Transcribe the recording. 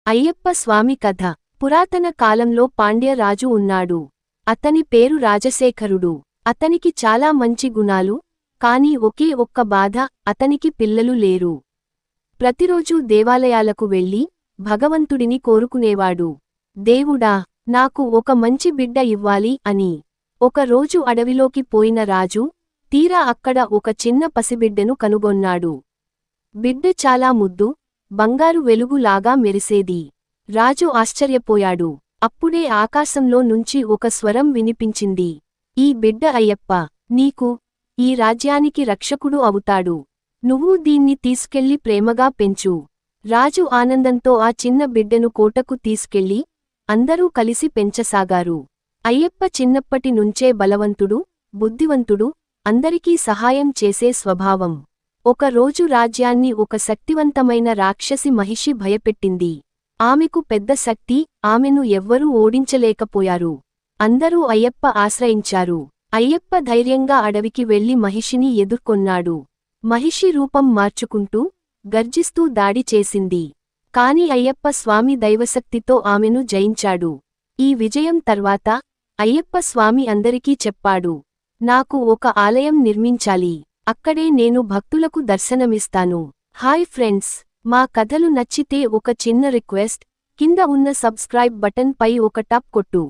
అయ్యప్ప స్వామి కథ. పురాతన కాలంలో పాండ్య రాజు ఉన్నాడు. అతని పేరు రాజశేఖరుడు. అతనికి చాలా మంచి గుణాలు, కాని ఒకే ఒక్క బాధ, అతనికి పిల్లలు లేరు. ప్రతిరోజూ దేవాలయాలకు వెళ్లి భగవంతుడిని కోరుకునేవాడు. దేవుడా, నాకు ఒక మంచి బిడ్డ ఇవ్వాలి అని. ఒక రోజు అడవిలోకి పోయిన రాజు, తీరా అక్కడ ఒక చిన్న పసిబిడ్డను కనుగొన్నాడు. బిడ్డ చాలా ముద్దు, బంగారు వెలుగులాగా మెరిసేది. రాజు ఆశ్చర్యపోయాడు. అప్పుడే ఆకాశంలో నుంచి ఒక స్వరం వినిపించింది. ఈ బిడ్డ అయ్యప్ప, నీకు ఈ రాజ్యానికి రక్షకుడు అవుతాడు. నువ్వు దీన్ని తీసుకెళ్లి ప్రేమగా పెంచు. రాజు ఆనందంతో ఆ చిన్న బిడ్డను కోటకు తీసుకెళ్లి అందరూ కలిసి పెంచసాగారు. అయ్యప్ప చిన్నప్పటి నుంచే బలవంతుడు, బుద్ధివంతుడు, అందరికీ సహాయం చేసే స్వభావం. ఒక రోజు రాజ్యాన్ని ఒక శక్తివంతమైన రాక్షసి మహిషి భయపెట్టింది. ఆమెకు పెద్ద శక్తి, ఆమెను ఎవ్వరూ ఓడించలేకపోయారు. అందరూ అయ్యప్ప ఆశ్రయించారు. అయ్యప్ప ధైర్యంగా అడవికి వెళ్లి మహిషిని ఎదుర్కొన్నాడు. మహిషి రూపం మార్చుకుంటూ, గర్జిస్తూ దాడి చేసింది. కాని అయ్యప్ప స్వామి దైవశక్తితో ఆమెను జయించాడు. ఈ విజయం తర్వాత అయ్యప్ప స్వామి అందరికీ చెప్పాడు, నాకు ఒక ఆలయం నిర్మించాలి. అక్కడే నేను భక్తులకు దర్శనమిస్తాను. హాయ్ ఫ్రెండ్స్, మా కథలు నచ్చితే ఒక చిన్న రిక్వెస్ట్, కింద ఉన్న సబ్స్క్రైబ్ బటన్ పై ఒక టప్ కొట్టు.